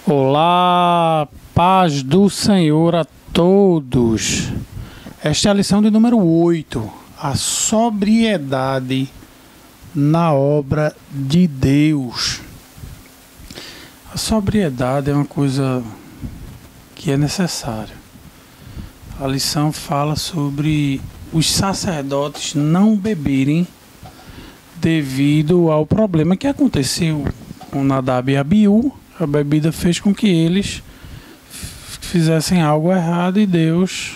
Olá, paz do Senhor a todos. Esta é a lição de número 8, a sobriedade na obra de Deus. A sobriedade é uma coisa que é necessária. A lição fala sobre os sacerdotes não beberem devido ao problema que aconteceu com Nadab e Abiú. A bebida fez com que eles fizessem algo errado e Deus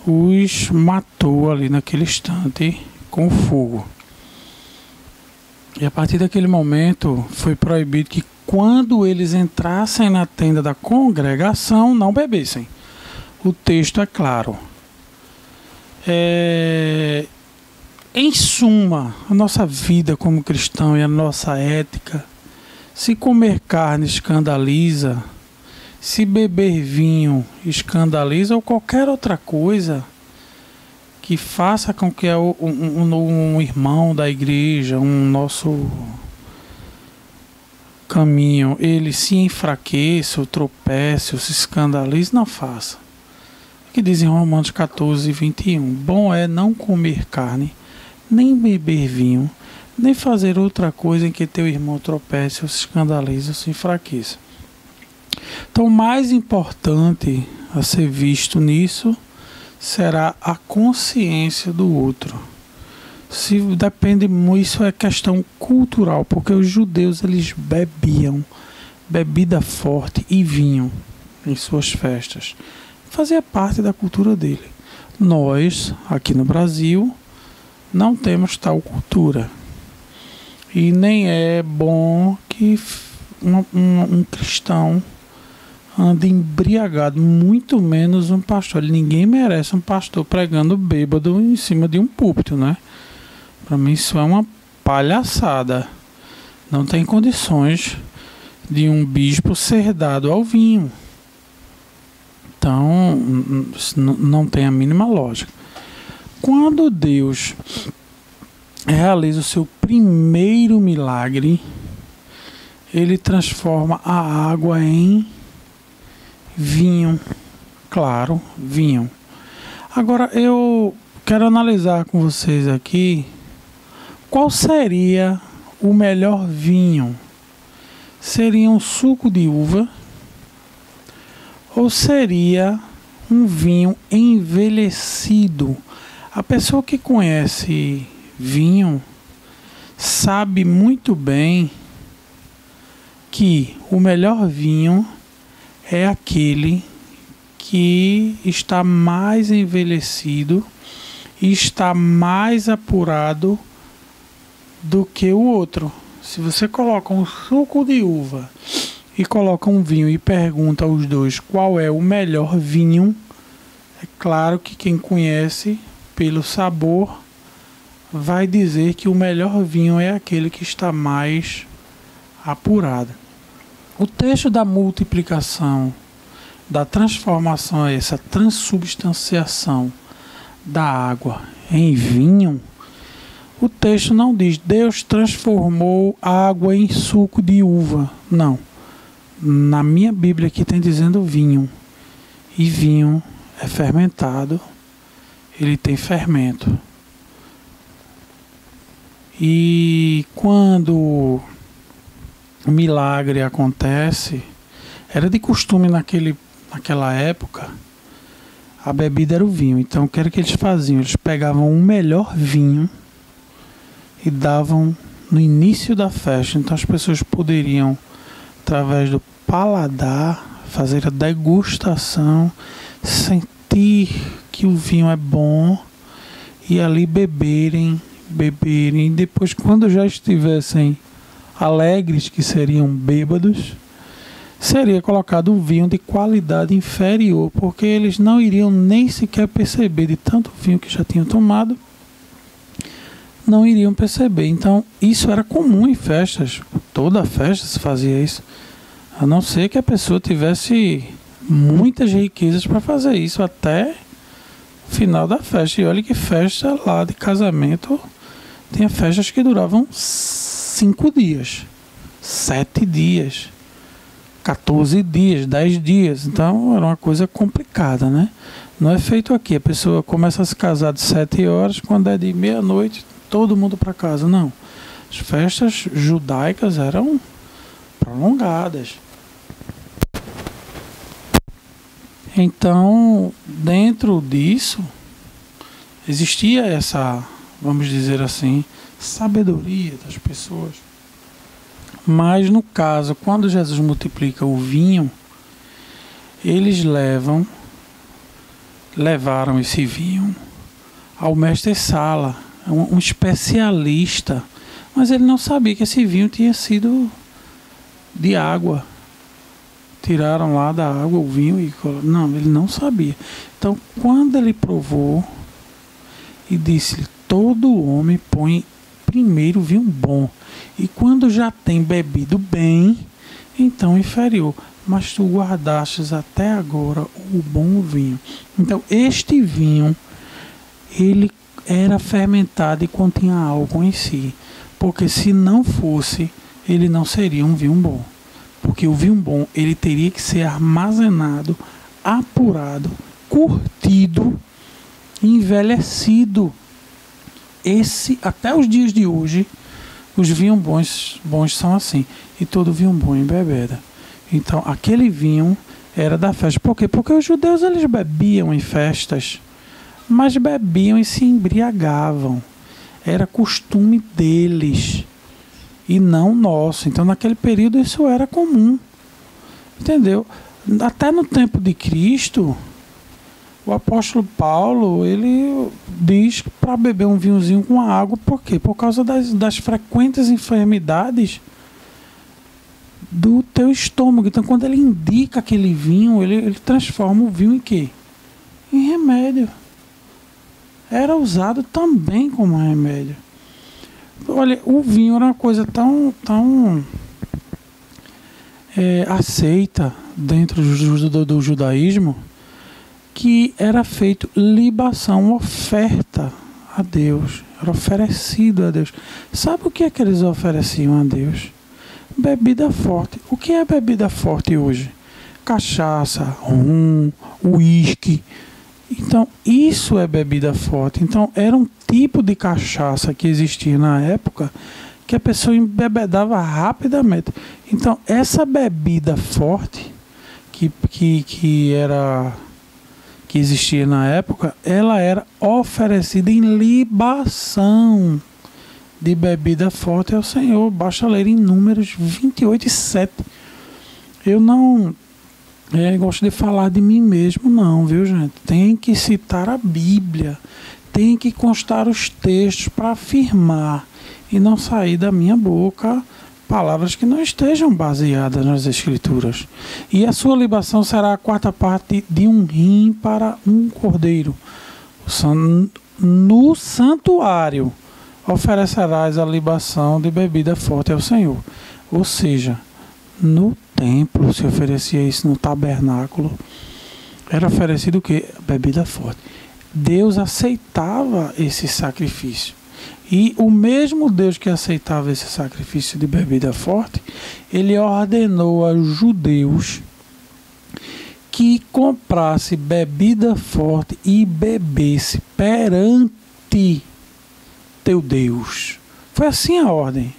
os matou ali naquele instante com fogo. E a partir daquele momento foi proibido que quando eles entrassem na tenda da congregação não bebessem. O texto é claro. Em suma, a nossa vida como cristão e a nossa ética, se comer carne escandaliza, se beber vinho escandaliza ou qualquer outra coisa que faça com que um irmão da igreja, um nosso caminho, ele se enfraqueça, ou tropece, ou se escandalize, não faça. O que diz em Romanos 14, 21? Bom é não comer carne, nem beber vinho, nem fazer outra coisa em que teu irmão tropece, ou se escandalize, ou se enfraqueça. Então, o mais importante a ser visto nisso será a consciência do outro. Se depende muito, isso é questão cultural, porque os judeus eles bebiam bebida forte e vinho em suas festas. Fazia parte da cultura dele. Nós, aqui no Brasil, não temos tal cultura. E nem é bom que um cristão ande embriagado, muito menos um pastor. Ninguém merece um pastor pregando bêbado em cima de um púlpito, né? Para mim isso é uma palhaçada. Não tem condições de um bispo ser dado ao vinho. Então, não tem a mínima lógica. Quando Deus realiza o seu primeiro milagre, ele transforma a água em vinho. Claro, vinho. Agora eu quero analisar com vocês aqui qual seria o melhor vinho. Seria um suco de uva ou seria um vinho envelhecido? A pessoa que conhece vinho sabe muito bem que o melhor vinho é aquele que está mais envelhecido e está mais apurado do que o outro. Se você coloca um suco de uva e coloca um vinho e pergunta aos dois qual é o melhor vinho, é claro que quem conhece pelo sabor vai dizer que o melhor vinho é aquele que está mais apurado. O texto da multiplicação, da transformação, essa transubstanciação da água em vinho, o texto não diz Deus transformou a água em suco de uva. Não. Na minha Bíblia aqui tem dizendo vinho. E vinho é fermentado, ele tem fermento. E quando o milagre acontece, era de costume naquela época, a bebida era o vinho. Então, o que era que eles faziam? Eles pegavam o melhor vinho e davam no início da festa. Então, as pessoas poderiam, através do paladar, fazer a degustação, sentir que o vinho é bom e ali beberem. E depois, quando já estivessem alegres, que seriam bêbados, seria colocado um vinho de qualidade inferior, porque eles não iriam nem sequer perceber, de tanto vinho que já tinham tomado, não iriam perceber. Então isso era comum em festas, toda festa se fazia isso, a não ser que a pessoa tivesse muitas riquezas para fazer isso até o final da festa. E olha que festa lá de casamento, tinha festas que duravam 5 dias, 7 dias. 14 dias, 10 dias. Então era uma coisa complicada, né? Não é feito aqui. A pessoa começa a se casar de 7 horas, quando é de meia-noite, todo mundo para casa. Não. As festas judaicas eram prolongadas. Então, dentro disso, existia essa, vamos dizer assim, sabedoria das pessoas. Mas no caso, quando Jesus multiplica o vinho, eles levaram esse vinho ao mestre-sala, um especialista, mas ele não sabia que esse vinho tinha sido de água. Tiraram lá da água o vinho e não, ele não sabia. Então, quando ele provou e disse: todo homem põe primeiro o vinho bom, e quando já tem bebido bem, então inferior. Mas tu guardastes até agora o bom vinho. Então, este vinho, ele era fermentado e continha álcool em si. Porque se não fosse, ele não seria um vinho bom. Porque o vinho bom, ele teria que ser armazenado, apurado, curtido, envelhecido. Até os dias de hoje, os vinhos bons são assim. E todo vinho bom embebeda. Então, aquele vinho era da festa. Por quê? Porque os judeus, eles bebiam em festas, mas bebiam e se embriagavam. Era costume deles e não nosso. Então, naquele período, isso era comum. Entendeu? Até no tempo de Cristo, o apóstolo Paulo, ele diz para beber um vinhozinho com água. Por quê? Por causa das frequentes enfermidades do teu estômago. Então, quando ele indica aquele vinho, ele transforma o vinho em quê? Em remédio. Era usado também como remédio. Olha, o vinho era uma coisa tão aceita dentro do judaísmo, que era feito libação, oferta a Deus. Era oferecido a Deus. Sabe o que é que eles ofereciam a Deus? Bebida forte. O que é bebida forte hoje? Cachaça, rum, uísque. Então, isso é bebida forte. Então, era um tipo de cachaça que existia na época que a pessoa embebedava rapidamente. Então, essa bebida forte que existia na época, ela era oferecida em libação de bebida forte ao Senhor. Basta ler em Números 28:7. Eu não gosto de falar de mim mesmo, não, viu, gente? Tem que citar a Bíblia, tem que constar os textos para afirmar e não sair da minha boca palavras que não estejam baseadas nas Escrituras. E a sua libação será a 4ª parte de um rim para um cordeiro. No santuário oferecerás a libação de bebida forte ao Senhor. Ou seja, no templo se oferecia isso, no tabernáculo era oferecido o quê? Bebida forte. Deus aceitava esse sacrifício. E o mesmo Deus que aceitava esse sacrifício de bebida forte, ele ordenou aos judeus que comprasse bebida forte e bebesse perante teu Deus. Foi assim a ordem.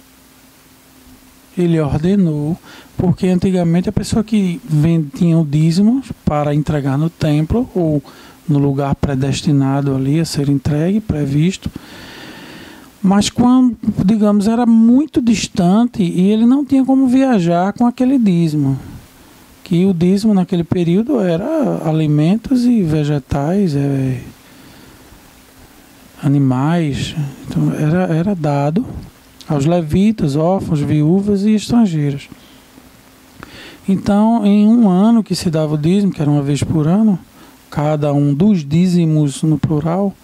Ele ordenou, porque antigamente a pessoa que tinha o dízimo para entregar no templo ou no lugar predestinado ali a ser entregue, previsto, mas quando, digamos, era muito distante e ele não tinha como viajar com aquele dízimo, que o dízimo naquele período era alimentos e vegetais, animais. Então era dado aos levitas, órfãos, viúvas e estrangeiros. Então, em um ano que se dava o dízimo, que era uma vez por ano, cada um dos dízimos no plural,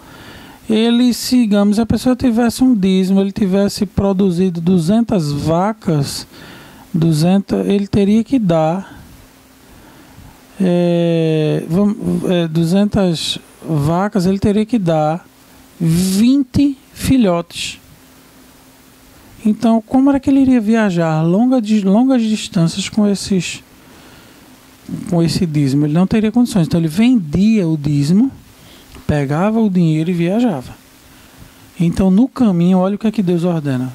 ele, digamos, a pessoa tivesse um dízimo, ele tivesse produzido 200 vacas, 200, ele teria que dar 200 vacas, ele teria que dar 20 filhotes. Então, como era que ele iria viajar longas distâncias com esses com esse dízimo, ele não teria condições. Então ele vendia o dízimo, pegava o dinheiro e viajava. Então no caminho, olha o que é que Deus ordena.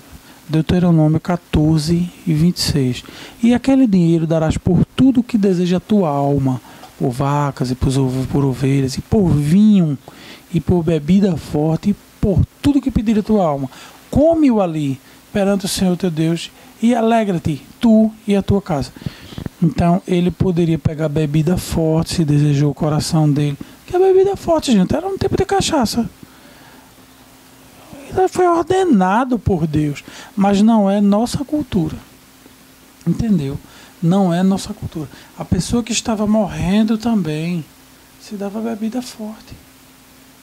Deuteronômio 14 e 26. E aquele dinheiro darás por tudo que deseja a tua alma, por vacas e por ovelhas, e por vinho, e por bebida forte, e por tudo que pedir a tua alma. Come-o ali, perante o Senhor teu Deus, e alegra-te, tu e a tua casa. Então ele poderia pegar bebida forte, se desejou o coração dele. Que a bebida forte, gente, era um tipo de cachaça. Foi ordenado por Deus, mas não é nossa cultura. Entendeu? Não é nossa cultura. A pessoa que estava morrendo também se dava bebida forte.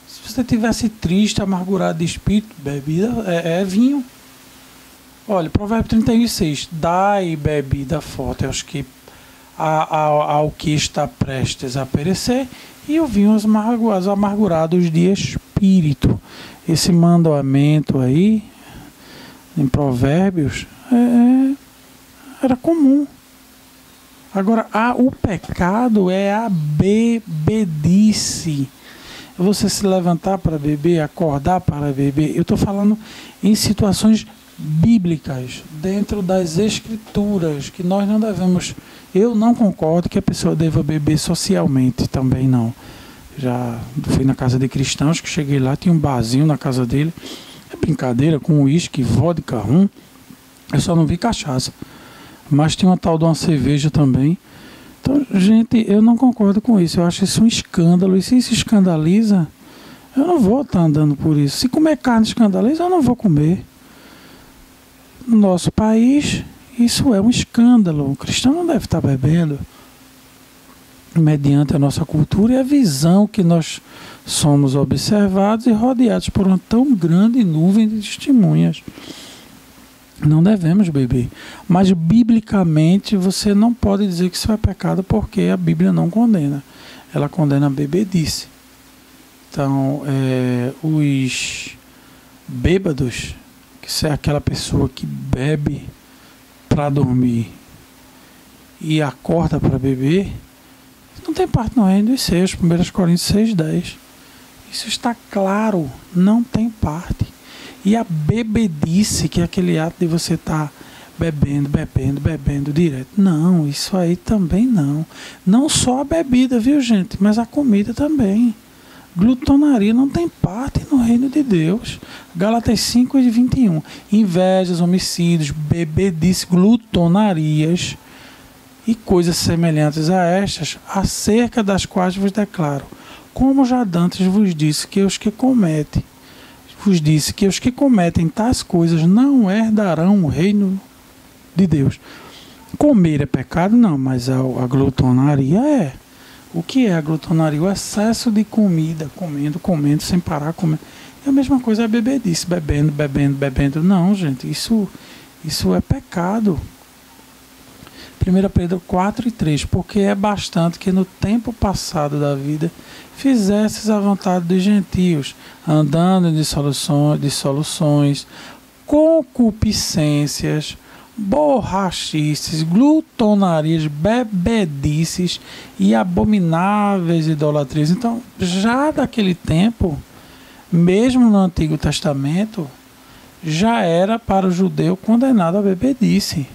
Se você estivesse triste, amargurado de espírito, bebida é vinho. Olha, Provérbio 31:6. Dai bebida forte aos que, ao que está prestes a perecer, e o vinho aos amargurados de espírito. Esse mandamento aí, em Provérbios, era comum. Agora, o pecado é a bebedice. Você se levantar para beber, acordar para beber. Eu estou falando em situações bíblicas, dentro das escrituras, que nós não devemos... Eu não concordo que a pessoa deva beber socialmente, também não. Já fui na casa de cristãos, que cheguei lá, tinha um barzinho na casa dele. É brincadeira, com uísque, vodka, rum. Eu só não vi cachaça. Mas tinha uma tal de uma cerveja também. Então, gente, eu não concordo com isso. Eu acho isso um escândalo. E se isso escandaliza, eu não vou estar andando por isso. Se comer carne escandaliza, eu não vou comer. No nosso país, isso é um escândalo. O cristão não deve estar bebendo, mediante a nossa cultura e a visão que nós somos observados e rodeados por uma tão grande nuvem de testemunhas. Não devemos beber. Mas, biblicamente, você não pode dizer que isso é pecado, porque a Bíblia não condena. Ela condena a bebedice. Então, os bêbados, que é aquela pessoa que bebe para dormir e acorda para beber, não tem parte no reino dos céus. 1 Coríntios 6,10. Isso está claro, não tem parte. E a bebedice, que é aquele ato de você estar bebendo direto. Não, isso aí também não. Não só a bebida, viu, gente? Mas a comida também. Glutonaria não tem parte no reino de Deus. Gálatas 5:21. Invejas, homicídios, bebedice, glutonarias e coisas semelhantes a estas, acerca das quais vos declaro, como já dantes vos disse que os que cometem tais coisas não herdarão o reino de Deus. Comer é pecado? Não, mas a glutonaria é. O que é a glutonaria? O excesso de comida, comendo, sem parar, comendo. É a mesma coisa a bebedice, bebendo. Não, gente, isso é pecado. 1 Pedro 4:3. Porque é bastante que no tempo passado da vida fizesses a vontade dos gentios, andando em dissoluções, concupiscências, borrachices, glutonarias, bebedices e abomináveis idolatrias. Então, já daquele tempo, mesmo no Antigo Testamento, já era para o judeu condenado a bebedice.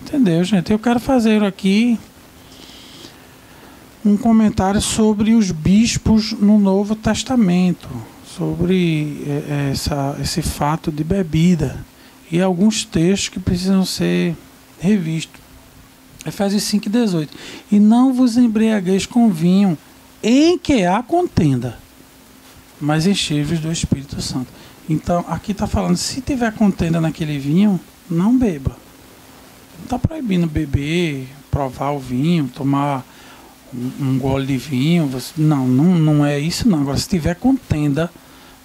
Entendeu, gente? Eu quero fazer aqui um comentário sobre os bispos no Novo Testamento, sobre esse fato de bebida e alguns textos que precisam ser revistos. Efésios 5:18. E não vos embriagueis com vinho, em que há contenda, mas enchei-vos do Espírito Santo. Então, aqui está falando, se tiver contenda naquele vinho, não beba. Não está proibindo beber, provar o vinho, tomar um gole de vinho. Não é isso não. Agora, se tiver contenda,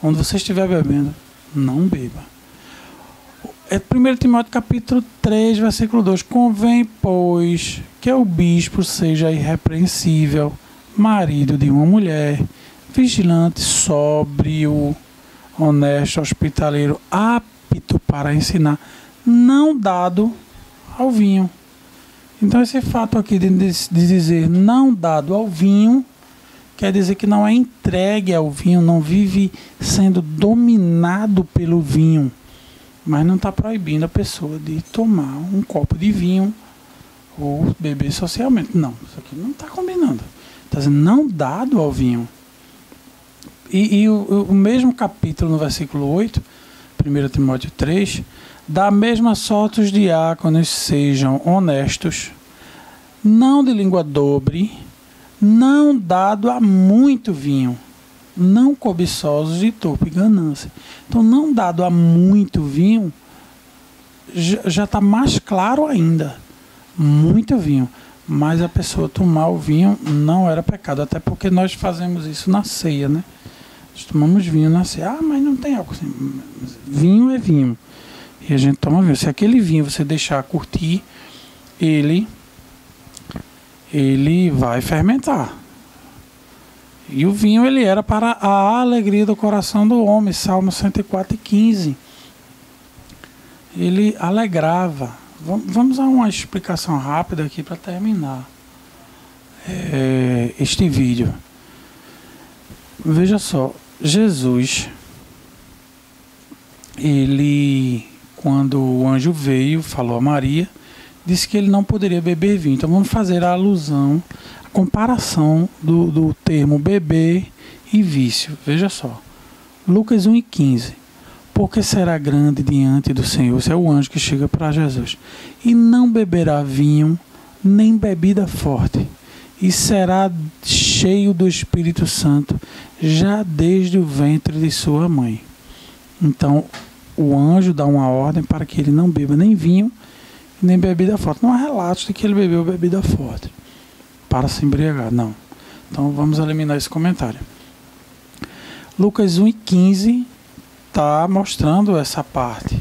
onde você estiver bebendo, não beba. 1 Timóteo capítulo 3, versículo 2. Convém, pois, que o bispo seja irrepreensível, marido de uma mulher, vigilante, sóbrio, honesto, hospitaleiro, apto para ensinar, não dado ao vinho. Então esse fato aqui de dizer não dado ao vinho, quer dizer que não é entregue ao vinho, não vive sendo dominado pelo vinho, mas não está proibindo a pessoa de tomar um copo de vinho ou beber socialmente. Não, isso aqui não está combinando. Está dizendo não dado ao vinho. E o mesmo capítulo, no versículo 8, 1 Timóteo 3, da mesma sorte os diáconos sejam honestos, não de língua dobre, não dado a muito vinho, não cobiçosos de torpe ganância. Então, não dado a muito vinho, já está mais claro ainda. Muito vinho. Mas a pessoa tomar o vinho não era pecado, até porque nós fazemos isso na ceia, né? Nós tomamos vinho na ceia. Ah, mas não tem álcool assim. Vinho é vinho. E a gente toma vinho. Se aquele vinho você deixar curtir, ele vai fermentar. E o vinho ele era para a alegria do coração do homem. Salmo 104:15. Ele alegrava. Vamos a uma explicação rápida aqui para terminar este vídeo. Veja só, Jesus, ele, quando o anjo veio, falou a Maria, disse que ele não poderia beber vinho. Então vamos fazer a alusão, a comparação do termo beber e vício. Veja só, Lucas 1:15. Porque será grande diante do Senhor, esse é o anjo que chega para Jesus, e não beberá vinho, nem bebida forte, e será cheio do Espírito Santo, já desde o ventre de sua mãe. Então, o anjo dá uma ordem para que ele não beba nem vinho, nem bebida forte. Não há relatos de que ele bebeu bebida forte para se embriagar, não. Então, vamos eliminar esse comentário. Lucas 1:15 está mostrando essa parte.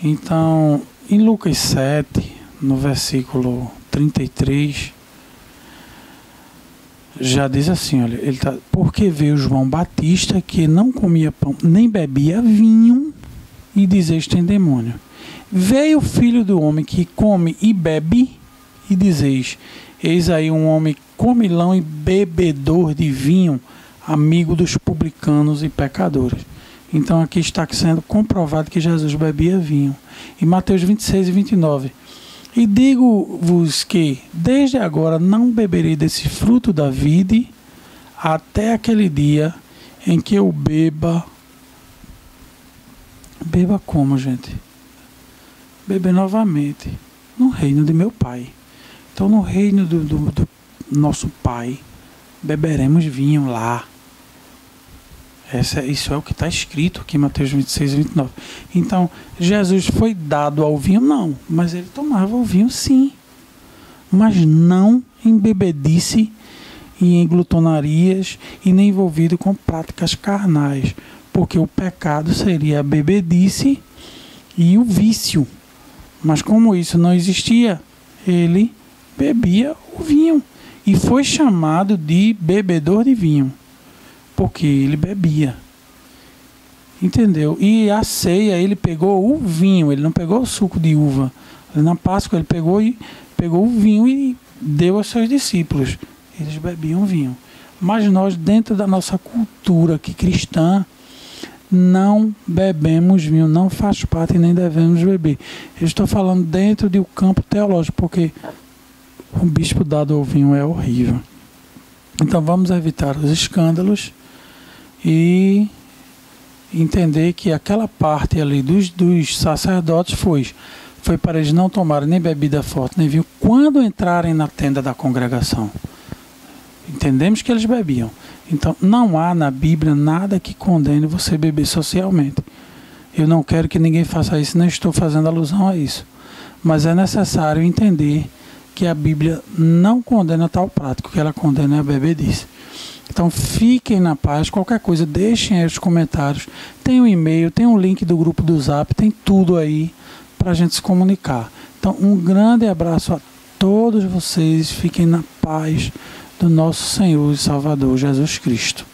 Então, em Lucas 7, no versículo 33, já diz assim, olha, porque veio João Batista que não comia pão, nem bebia vinho, e dizeis tem demônio. Veio o Filho do Homem que come e bebe, e dizeis, eis aí um homem comilão e bebedor de vinho, amigo dos publicanos e pecadores. Então aqui está sendo comprovado que Jesus bebia vinho. Em Mateus 26:29. E digo-vos que, desde agora, não beberei desse fruto da vide, até aquele dia em que eu beba. Beba como, gente? Beber novamente. No reino de meu Pai. Então, no reino do nosso Pai, beberemos vinho lá. Isso é o que está escrito aqui em Mateus 26:29. Então, Jesus foi dado ao vinho? Não. Mas ele tomava o vinho, sim. Mas não em bebedice e em glutonarias e nem envolvido com práticas carnais. Porque o pecado seria a bebedice e o vício. Mas como isso não existia, ele bebia o vinho. E foi chamado de bebedor de vinho. Porque ele bebia. Entendeu? E a ceia, ele pegou o vinho, ele não pegou o suco de uva. Na Páscoa, ele pegou o vinho e deu aos seus discípulos. Eles bebiam vinho. Mas nós, dentro da nossa cultura aqui cristã, não bebemos vinho, não faz parte e nem devemos beber. Eu estou falando dentro do campo teológico, porque o bispo dado ao vinho é horrível. Então vamos evitar os escândalos e entender que aquela parte ali dos sacerdotes foi para eles não tomarem nem bebida forte, nem vinho, quando entrarem na tenda da congregação. Entendemos que eles bebiam. Então não há na Bíblia nada que condene você beber socialmente. Eu não quero que ninguém faça isso, nem estou fazendo alusão a isso. Mas é necessário entender que a Bíblia não condena tal prática, que ela condena a bebedice. Então fiquem na paz, qualquer coisa, deixem aí os comentários. Tem um e-mail, tem um link do grupo do Zap, tem tudo aí para a gente se comunicar. Então um grande abraço a todos vocês, fiquem na paz do nosso Senhor e Salvador Jesus Cristo.